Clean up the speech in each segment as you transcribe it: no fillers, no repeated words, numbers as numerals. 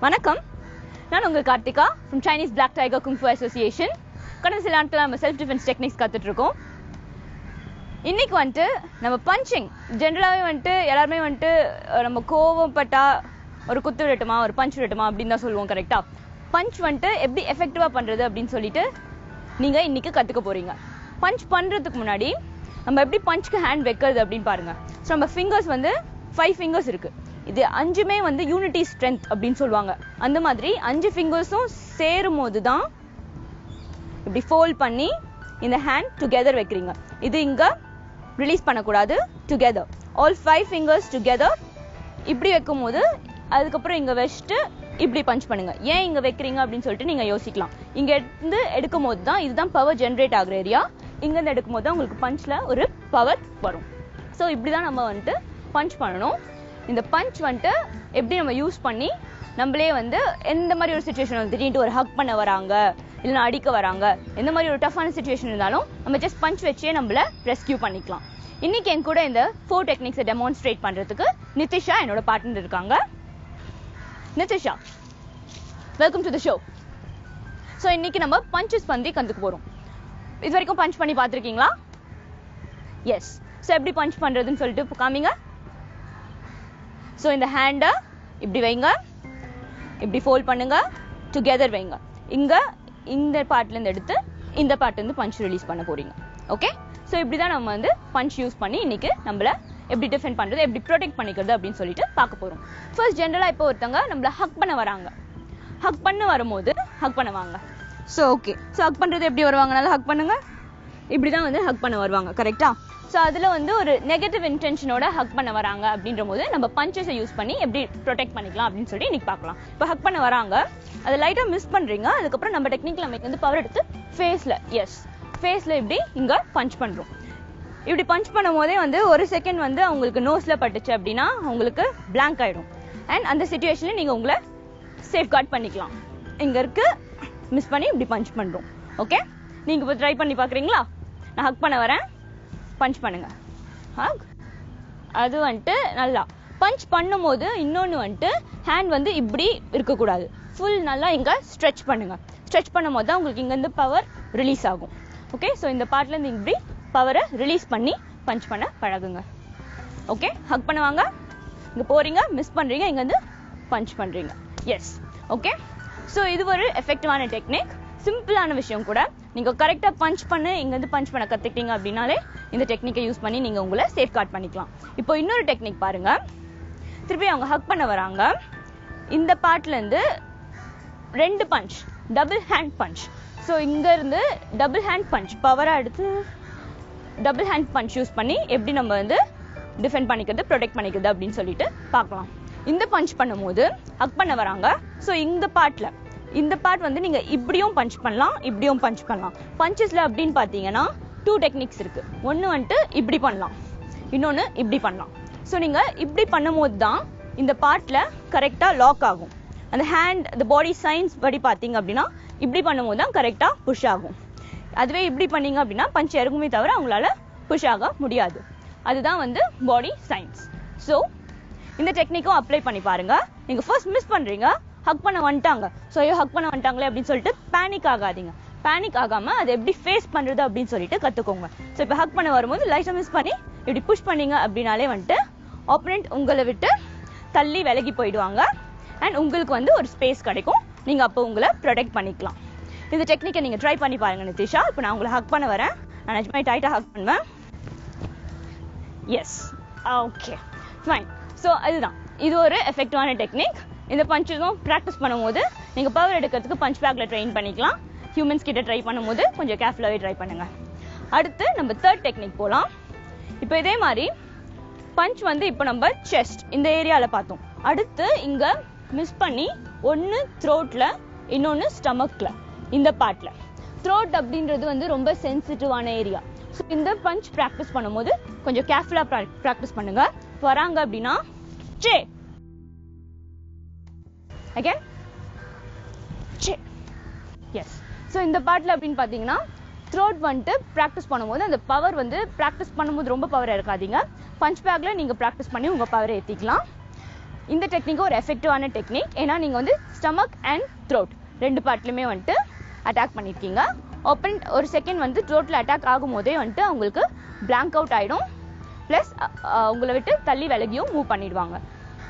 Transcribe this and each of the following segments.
வணக்கம், நான் உங்கள் Karthika from Chinese Black Tiger Kung Fu Association. கடந்த சில நாட்கள் நம்ம செல்ஃப் டிஃபென்ஸ் டெக்னிக்ஸ் கற்றுட்டு இருக்கோம். இன்னைக்கு வந்துட்டு நம்ம பஞ்சிங் ஜென்ரலாகவே வந்துட்டு எல்லாருமே வந்துட்டு நம்ம கோவப்பட்டா ஒரு குத்து விடட்டுமா ஒரு பஞ்ச் விடட்டுமா அப்படின்னு தான் சொல்லுவோம். கரெக்டா? பஞ்ச் வந்துட்டு எப்படி எஃபெக்டிவா பண்றது அப்படின்னு சொல்லிட்டு நீங்க இன்னைக்கு கத்துக்க போறீங்க. பஞ்ச் பண்றதுக்கு முன்னாடி நம்ம எப்படி பஞ்சுக்கு ஹேண்ட் வைக்கிறது அப்படின்னு பாருங்க. ஸோ நம்ம ஃபிங்கர்ஸ் வந்து 5 ஃபிங்கர்ஸ் இருக்கு. இது 5மே வந்து யூனிட்டி ஸ்ட்ரென்த் அப்படின்னு சொல்லுவாங்க. அந்த மாதிரி 5 ஃபிங்கர்ஸும் சேரும் போது தான் இப்படி ஃபோல்ட் பண்ணி இந்த ஹேண்ட் டுகெதர் வைக்கிறீங்க. இது இங்க ரிலீஸ் பண்ணக்கூடாது. டுகெதர் ஆல் 5 ஃபிங்கர்ஸ் டுகெதர் இப்படி வைக்கும் போது அதுக்கப்புறம் இங்க வச்சுட்டு இப்படி பஞ்ச் பண்ணுங்க. ஏன் இங்க வைக்கிறீங்க அப்படின்னு சொல்லிட்டு நீங்க யோசிக்கலாம். இங்க இருந்து எடுக்கும் போது தான் இதுதான் பவர் ஜென்ரேட் ஆகுற ஏரியா. இங்க இருந்து எடுக்கும் போது தான் உங்களுக்கு பஞ்ச்ல ஒரு பவர் வரும். ஸோ இப்படிதான் நம்ம வந்துட்டு பஞ்ச் பண்ணணும். இந்த பஞ்ச் வந்துட்டு எப்படி நம்ம யூஸ் பண்ணி நம்மளே வந்து எந்த மாதிரி ஒரு சுச்சுவேஷன் திடீர்னு ஒரு ஹக் பண்ண வராங்க இல்லைன்னா அடிக்க வராங்க, எந்த மாதிரி ஒரு டஃப்பான சுச்சுவேஷன் இருந்தாலும் நம்ம ஜஸ்ட் பஞ்ச் வச்சே நம்மள ரெஸ்கியூ பண்ணிக்கலாம். இன்னைக்கு என் கூட இந்த 4 டெக்னிக்ஸை டெமான்ஸ்ட்ரேட் பண்றதுக்கு நிதிஷா என்னோட பார்ட்னர் இருக்காங்க. Nithisha, welcome to the show. So இன்னைக்கு நம்ம பஞ்சஸ் பத்தி கத்துக்க போறோம். இது வரைக்கும் பஞ்ச் பண்ணி பார்த்துருக்கீங்களா? எஸ். ஸோ எப்படி பஞ்ச் பண்றதுன்னு சொல்லிட்டு காமிங்க. ஸோ இந்த ஹேண்டை இப்படி வைங்க, இப்படி ஃபோல்ட் பண்ணுங்க, டுகெதர் வைங்க. இங்க இந்த பார்ட்ல இருந்து எடுத்து இந்த பார்ட்ல இருந்து பஞ்ச் ரிலீஸ் பண்ண போறீங்க. ஓகே? ஸோ இப்படிதான் நம்ம வந்து பஞ்ச் யூஸ் பண்ணி இன்னைக்கு நம்மள எப்படி டிஃபெண்ட் பண்றது, எப்படி ப்ரொடெக்ட் பண்ணிக்கிறது அப்படின்னு சொல்லிட்டு பார்க்க போறோம். ஃபர்ஸ்ட் ஜென்ரலா இப்போ ஒருத்தவங்க நம்மள ஹக் பண்ண வராங்க. ஹக் பண்ண வரும்போது ஹக் பண்ணுவாங்க. ஸோ ஓகே, ஸோ ஹக் பண்றது எப்படி வருவாங்க? நல்லா ஹக் பண்ணுங்க. இப்படிதான் வந்து ஹக் பண்ண வருவாங்க. கரெக்டா? ஸோ அதுல வந்து ஒரு நெகட்டிவ் இன்டென்ஷனோட ஹக் பண்ண வராங்க அப்படின்ற போது நம்ம பஞ்சஸை யூஸ் பண்ணி எப்படி ப்ரொடெக்ட் பண்ணிக்கலாம் அப்படின்னு சொல்லி இன்னைக்கு பார்க்கலாம். இப்போ ஹக் பண்ண வராங்க, அதை லைட்டா மிஸ் பண்றீங்க. அதுக்கப்புறம் நம்ம டெக்னிக்ல நமக்கு வந்து பவர் எடுத்து ஃபேஸ்ல, எஸ் ஃபேஸ்ல இப்படி இங்க பஞ்ச் பண்றோம். இப்படி பஞ்ச் பண்ணும் போதே வந்து ஒரு செகண்ட் வந்து அவங்களுக்கு நோஸ்ல பட்டுச்சு அப்படின்னா அவங்களுக்கு பிளாங்க் ஆயிடும். அண்ட் அந்த சிச்சுவேஷன்ல நீங்க உங்களை சேஃப்கார்ட் பண்ணிக்கலாம். இங்க இருக்கு, மிஸ் பண்ணி இப்படி பஞ்ச் பண்றோம். ஓகே, நீங்க இப்போ ட்ரை பண்ணி பாக்குறீங்களா? நான் ஹக் பண்ண வரேன், பஞ்ச் பண்ணுங்க. ஹக். அது வந்துட்டு நல்லா பஞ்ச் பண்ணும் போது இன்னொன்னு வந்துட்டு ஹேண்ட் வந்து இப்படி இருக்கக்கூடாது. ஃபுல் நல்லா இங்க ஸ்ட்ரெச் பண்ணுங்க. ஸ்ட்ரெச் பண்ணும் போது தான் உங்களுக்கு இங்க இருந்து பவர் ரிலீஸ் ஆகும். ஓகே, ஸோ இந்த பார்ட்ல இருந்து இப்படி பவரை ரிலீஸ் பண்ணி பஞ்ச் பண்ண பழகுங்க. ஓகே, ஹக் பண்ணுவாங்க, இங்க போறீங்க, மிஸ் பண்றீங்க, இங்க இருந்து பஞ்ச் பண்றீங்க. எஸ். ஓகே, ஸோ இது ஒரு எஃபெக்டிவான டெக்னிக். சிம்பிளான விஷயம் கூட. நீங்க கரெக்டா பஞ்ச் பண்ண இங்க இருந்து பஞ்ச் பண்ண கத்துக்கிட்டீங்க அப்படின்னாலே இந்த டெக்னிக்கை யூஸ் பண்ணி நீங்க உங்களை சேஃப்கார்ட் பண்ணிக்கலாம். இப்போ இன்னொரு டெக்னிக் பாருங்க. திருப்பி அவங்க ஹக் பண்ண வராங்க. இந்த பார்ட்ல இருந்து 2 punch, double hand punch. So இங்க இருந்து டபுள் ஹேண்ட் பஞ்ச் பவரா எடுத்து டபுள் ஹேண்ட் பஞ்ச் யூஸ் பண்ணி எப்படி நம்ம வந்து டிஃபெண்ட் பண்ணிக்கிறது, ப்ரொடெக்ட் பண்ணிக்கிறது அப்படின்னு சொல்லிட்டு பார்க்கலாம். இந்த பஞ்ச் பண்ணும்போது ஹக் பண்ண வராங்க. ஸோ இந்த பார்ட் வந்து நீங்க இப்படியும் பஞ்ச் பண்ணலாம், இப்படியும் பஞ்ச் பண்ணலாம். பஞ்சஸ்ல அப்படின்னு பாத்தீங்கன்னா 2 டெக்னிக்ஸ் இருக்கு. ஒன்னு வந்துட்டு இப்படி பண்ணலாம், இன்னொன்னு இப்படி பண்ணலாம். ஸோ நீங்க இப்படி பண்ணும் போது தான் இந்த பார்ட்ல கரெக்டா லாக் ஆகும். அந்த ஹேண்ட், அந்த பாடி சைன்ஸ் படி பாத்தீங்க அப்படின்னா இப்படி பண்ணும் போது தான் கரெக்டா புஷ் ஆகும். அதுவே இப்படி பண்ணீங்க அப்படின்னா பஞ்ச் இறங்குமே தவிர அவங்களால புஷ் ஆக முடியாது. அதுதான் வந்து பாடி சைன்ஸ். ஸோ இந்த டெக்னிக்கும் அப்ளை பண்ணி பாருங்க. நீங்க ஃபர்ஸ்ட் மிஸ் பண்றீங்க, ஹக் பண்ண வந்துட்டாங்க, ஸோ ஐயோ ஹக் பண்ண வந்துட்டாங்களே அப்படின்னு சொல்லிட்டு பேனிக் ஆகாதீங்க. பேனிக் ஆகாம அதை எப்படி ஃபேஸ் பண்றது அப்படின்னு சொல்லிட்டு கத்துக்கோங்க. ஸோ இப்போ ஹக் பண்ண வரும்போது லைட்டா மிஸ் பண்ணி இப்படி புஷ் பண்ணீங்க அப்படின்னாலே வந்துட்டு ஆப்போனன்ட் உங்களை விட்டு தள்ளி விலகி போயிடுவாங்க. அண்ட் உங்களுக்கு வந்து ஒரு ஸ்பேஸ் கிடைக்கும். நீங்க அப்போ உங்களை ப்ரொடெக்ட் பண்ணிக்கலாம். இந்த டெக்னிக்கை நீங்க ட்ரை பண்ணி பாருங்க நிதிஷா. இப்போ நான் உங்களை ஹக் பண்ண வரேன். நான் நிஜமாவே டைட்டா ஹக் பண்ணுவேன். எஸ். Okay, fine. ஸோ அதுதான் இது ஒரு எஃபெக்டிவான டெக்னிக். இந்த பஞ்சஸும் ப்ராக்டிஸ் பண்ணும்போது நீங்க பவர் எடுக்கிறதுக்கு பஞ்ச் பேக்ல ட்ரெயின் பண்ணிக்கலாம். ஹியூமன்ஸ் கிட்ட ட்ரை பண்ணும்போது கொஞ்சம் கேர்ஃபுல்லாவே ட்ரை பண்ணுங்க. அடுத்து நம்ம 3rd டெக்னிக் போலாம். இப்போ இதே மாதிரி பஞ்ச் வந்து இப்போ நம்ம செஸ்ட் இந்த ஏரியால பார்த்தோம். அடுத்து இங்க மிஸ் பண்ணி ஒன்னு த்ரோட்ல, இன்னொன்னு ஸ்டமக்ல. இந்த பார்ட்ல த்ரோட் அப்படின்றது வந்து ரொம்ப சென்சிட்டிவான ஏரியா. ஸோ இந்த பஞ்ச் ப்ராக்டிஸ் பண்ணும்போது கொஞ்சம் கேர்ஃபுல்லா ப்ராக்டிஸ் பண்ணுங்க. வராங்க அப்படின்னா சே அகைன் சே. எஸ். ஸோ இந்த பார்ட்ல அப்படின்னு பாத்தீங்கன்னா த்ரோட் வந்துட்டு ப்ராக்டிஸ் பண்ணும்போது அந்த பவர் வந்து ப்ராக்டிஸ் பண்ணும்போது ரொம்ப பவர் இருக்காதீங்க. பஞ்ச் பேக்ல நீங்க ப்ராக்டிஸ் பண்ணி உங்க பவரை ஏற்றிக்கலாம். இந்த டெக்னிக் ஒரு எஃபெக்டிவான டெக்னிக். ஏன்னா நீங்கள் வந்து ஸ்டமக் அண்ட் த்ரோட் ரெண்டு பார்ட்லையுமே வந்துட்டு அட்டாக் பண்ணியிருக்கீங்க. ஓப்பன் ஒரு செகண்ட் வந்து த்ரோட்டில் அட்டாக் ஆகும் போதே வந்துட்டு அவங்களுக்கு பிளாங்க் அவுட் ஆகிடும். ப்ளஸ் உங்களை விட்டு தள்ளி விலகியும் மூவ் பண்ணிடுவாங்க.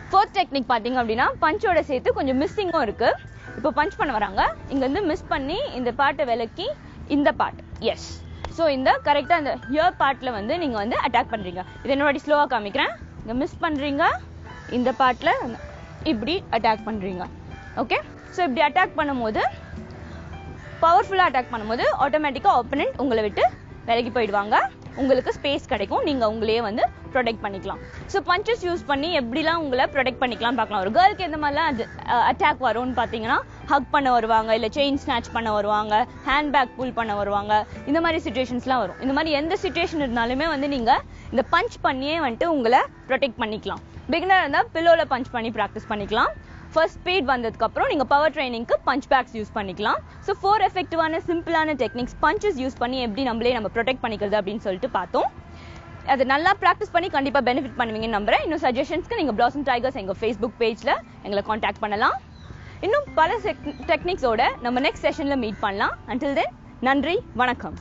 ஃபோர்த் டெக்னிக் பார்த்தீங்க அப்படின்னா பஞ்சோட சேர்த்து கொஞ்சம் மிஸ்ஸிங்கும் இருக்குது. இப்போ பஞ்ச் பண்ண வராங்க, இங்கேருந்து மிஸ் பண்ணி இந்த பார்ட்டை விலக்கி இந்த பார்ட் எஸ். ஸோ இந்த கரெக்டாக இந்த ஹியர் பார்ட்டில் வந்து நீங்கள் வந்து அட்டாக் பண்ணுறீங்க. இது என்னோட ஸ்லோவாக காமிக்கிறேன். இங்கே மிஸ் பண்ணுறீங்க, இந்த பார்ட்டில் இப்படி அட்டாக் பண்ணுறீங்க. ஓகே, ஸோ இப்படி அட்டாக் பண்ணும்போது பவர்ஃபுல்லாக அட்டாக் பண்ணும்போது ஆட்டோமேட்டிக்காக ஆப்போனன்ட் உங்களை விட்டு விலகி போயிடுவாங்க. உங்களுக்கு ஸ்பேஸ் கிடைக்கும், நீங்கள் உங்களையே வந்து ப்ரொடெக்ட் பண்ணிக்கலாம். ஸோ பஞ்சஸ் யூஸ் பண்ணி எப்படிலாம் உங்களை ப்ரொடெக்ட் பண்ணிக்கலாம் பார்க்கலாம். ஒரு கேர்ளுக்கு எந்த மாதிரிலாம் அட்டாக் வரும்னு பார்த்தீங்கன்னா ஹக் பண்ண வருவாங்க, இல்லை செயின் ஸ்நாச் பண்ண வருவாங்க, ஹேண்ட் பேக் புல் பண்ண வருவாங்க. இந்த மாதிரி சுச்சுவேஷன்ஸ்லாம் வரும். இந்த மாதிரி எந்த சுச்சுவேஷன் இருந்தாலுமே வந்து நீங்கள் இந்த பஞ்ச் பண்ணியே வந்துட்டு உங்களை ப்ரொடெக்ட் பண்ணிக்கலாம். பிகினர் இருந்தால் பில்லோவில் பஞ்ச் பண்ணி ப்ராக்டிஸ் பண்ணிக்கலாம். ஃபர்ஸ்ட் ஸ்பீட் வந்ததுக்கப்புறம் நீங்கள் பவர் ட்ரைனிங்க்கு பஞ்ச் பேக்ஸ் யூஸ் பண்ணிக்கலாம். ஸோ 4 எஃபெக்டிவான சிம்பிளான டெக்னிக்ஸ் பஞ்சஸ் யூஸ் பண்ணி எப்படி நம்ம ப்ரொடெக்ட் பண்ணிக்கிறது அப்படின்னு சொல்லிட்டு பார்த்தோம். அது நல்லா ப்ராக்டிஸ் பண்ணி கண்டிப்பாக பெனிஃபிட் பண்ணுவீங்கன்னு நம்புறேன். இன்னும் சஜஷன்ஸ்க்கு நீங்கள் பிளாசம் டைகர்ஸ் எங்கள் ஃபேஸ்புக் பேஜில் எங்களை காண்டாக்ட் பண்ணலாம். இன்னும் பல டெக்னிக்ஸோட நம்ம நெக்ஸ்ட் செஷனில் மீட் பண்ணலாம். அன்டில் தென் நன்றி, வணக்கம்.